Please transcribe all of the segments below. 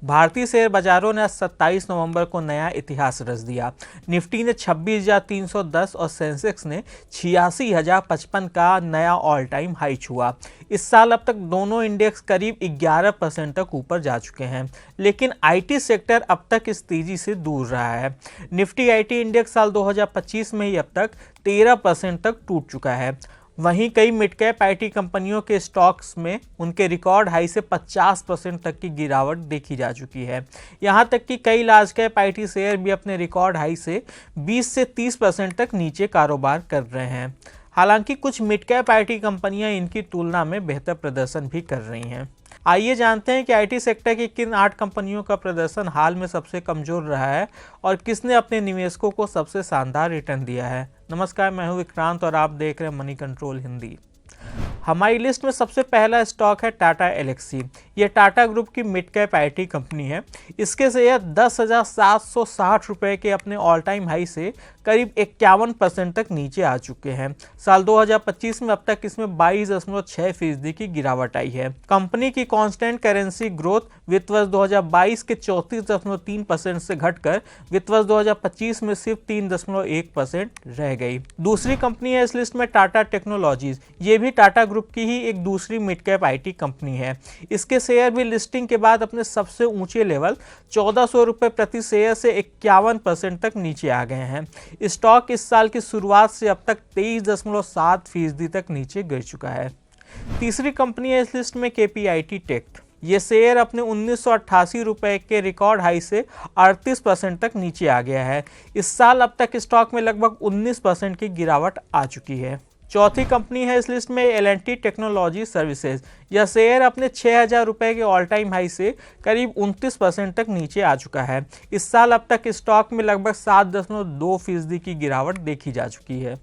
भारतीय शेयर बाजारों ने 27 नवंबर को नया इतिहास रच दिया। निफ्टी ने 26,310 और सेंसेक्स ने 86,055 का नया ऑल टाइम हाई छुआ। इस साल अब तक दोनों इंडेक्स करीब 11% तक ऊपर जा चुके हैं, लेकिन आईटी सेक्टर अब तक इस तेजी से दूर रहा है। निफ्टी आईटी इंडेक्स साल 2025 में ही अब तक 13% तक टूट चुका है। वहीं कई मिड कैप आईटी कंपनियों के स्टॉक्स में उनके रिकॉर्ड हाई से 50% तक की गिरावट देखी जा चुकी है। यहां तक कि कई लार्ज कैप आईटी शेयर भी अपने रिकॉर्ड हाई से 20 से 30% तक नीचे कारोबार कर रहे हैं। हालांकि कुछ मिड कैप आईटी कंपनियां इनकी तुलना में बेहतर प्रदर्शन भी कर रही हैं। आइए जानते हैं कि आईटी सेक्टर की किन 8 कंपनियों का प्रदर्शन हाल में सबसे कमजोर रहा है और किसने अपने निवेशकों को सबसे शानदार रिटर्न दिया है। नमस्कार, मैं हूं विक्रांत और आप देख रहे हैं मनी कंट्रोल हिंदी। हमारी लिस्ट में सबसे पहला स्टॉक है टाटा एल्क्सी। ये टाटा ग्रुप की मिड कैप आईटी कंपनी है। इसके शेयर 10,760 रुपये के अपने ऑल टाइम हाई से करीब 51% तक नीचे आ चुके हैं। साल 2025 में अब तक इसमें 22.6% की गिरावट आई है। कंपनी की कांस्टेंट करेंसी ग्रोथ वित्त वर्ष 2022 के 34.3% से घटकर वित्त वर्ष 2025 में सिर्फ 3.1% रह गई। दूसरी कंपनी है इस लिस्ट में टाटा टेक्नोलॉजीज। ये भी टाटा ग्रुप की ही एक दूसरी मिड कैप आईटी कंपनी है। इसके शेयर भी लिस्टिंग के बाद अपने सबसे ऊंचे लेवल 1400 रुपये प्रति शेयर से 51% तक नीचे आ गए हैं। स्टॉक इस साल की शुरुआत से अब तक 23.7% तक नीचे गिर चुका है। तीसरी कंपनी है इस लिस्ट में केपीआईटी टेक। ये शेयर अपने 1988 रुपये के रिकॉर्ड हाई से 38% तक नीचे आ गया है। इस साल अब तक स्टॉक में लगभग 19% की गिरावट आ चुकी है। चौथी कंपनी है इस लिस्ट में एल&टी टेक्नोलॉजी सर्विसेज। यह शेयर अपने 6,000 रुपये के ऑल टाइम हाई से करीब 29% तक नीचे आ चुका है। इस साल अब तक स्टॉक में लगभग 7.2% की गिरावट देखी जा चुकी है।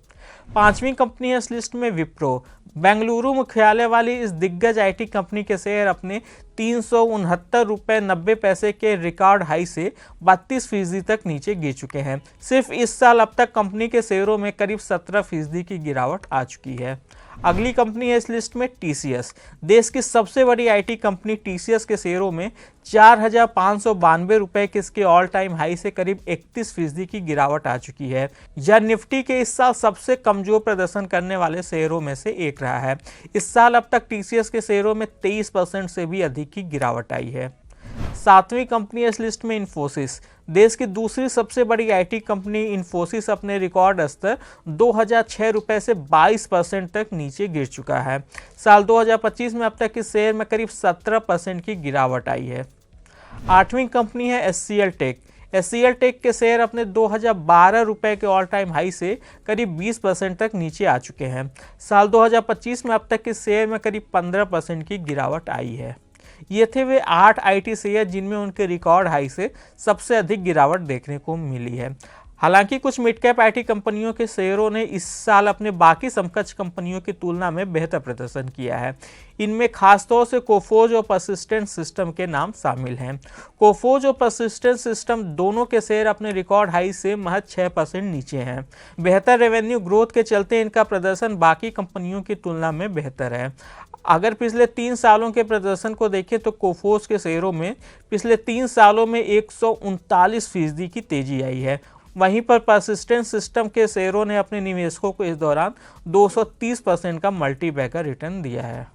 पांचवी कंपनी है इस लिस्ट में विप्रो। बेंगलुरु मुख्यालय वाली इस दिग्गज आईटी कंपनी के शेयर अपने 369 रुपये 90 पैसे के रिकॉर्ड हाई से 32% तक नीचे गिर चुके हैं। सिर्फ इस साल अब तक कंपनी के शेयरों में करीब 17% की गिरावट आ चुकी है। अगली कंपनी है इस लिस्ट में टीसीएस। देश की सबसे बड़ी आईटी कंपनी टीसीएस के शेयरों में 4,592 रुपये के इसके ऑल टाइम हाई से करीब 31% की गिरावट आ चुकी है। यह निफ्टी के इस साल सबसे कमजोर प्रदर्शन करने वाले शेयरों में से एक रहा है। इस साल अब तक टीसीएस के शेयरों में 23% से भी अधिक की गिरावट आई है। सातवीं कंपनी है इस लिस्ट में इन्फोसिस। देश की दूसरी सबसे बड़ी आईटी कंपनी इन्फोसिस अपने रिकॉर्ड स्तर 2,006 रुपये से 22% तक नीचे गिर चुका है। साल 2025 में अब तक इस शेयर में करीब 17% की गिरावट आई है। आठवीं कंपनी है एचसीएल टेक। एचसीएल टेक के शेयर अपने 2,012 रुपये के ऑल टाइम हाई से करीब 20% तक नीचे आ चुके हैं। साल 2025 में अब तक इस शेयर में करीब 15% की गिरावट आई है। ये थे वे 8 आईटी शेयर जिनमें उनके रिकॉर्ड हाई से सबसे अधिक गिरावट देखने को मिली है। हालांकि कुछ मिड कैप आईटी कंपनियों के शेयरों ने इस साल अपने बाकी समकक्ष कंपनियों की तुलना में बेहतर प्रदर्शन किया है। इनमें खासतौर से कोफोज और परसिस्टेंट सिस्टम के नाम शामिल हैं। कोफोज और परसिस्टेंट सिस्टम दोनों के शेयर अपने रिकॉर्ड हाई से महज 6% नीचे हैं। बेहतर रेवेन्यू ग्रोथ के चलते इनका प्रदर्शन बाकी कंपनियों की तुलना में बेहतर है। अगर पिछले 3 सालों के प्रदर्शन को देखें तो कोफोज के शेयरों में पिछले 3 सालों में 139% की तेजी आई है। वहीं पर परसिस्टेंट सिस्टम के शेयरों ने अपने निवेशकों को इस दौरान 230% का मल्टीबैगर रिटर्न दिया है।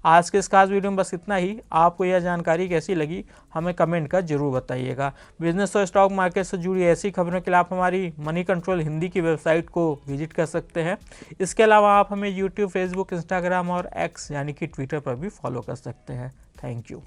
आज के इस खास वीडियो में बस इतना ही। आपको यह जानकारी कैसी लगी हमें कमेंट कर जरूर बताइएगा। बिजनेस और स्टॉक मार्केट से जुड़ी ऐसी खबरों के लिए आप हमारी मनी कंट्रोल हिंदी की वेबसाइट को विजिट कर सकते हैं। इसके अलावा आप हमें यूट्यूब, फेसबुक, इंस्टाग्राम और एक्स यानी कि ट्विटर पर भी फॉलो कर सकते हैं। Thank you.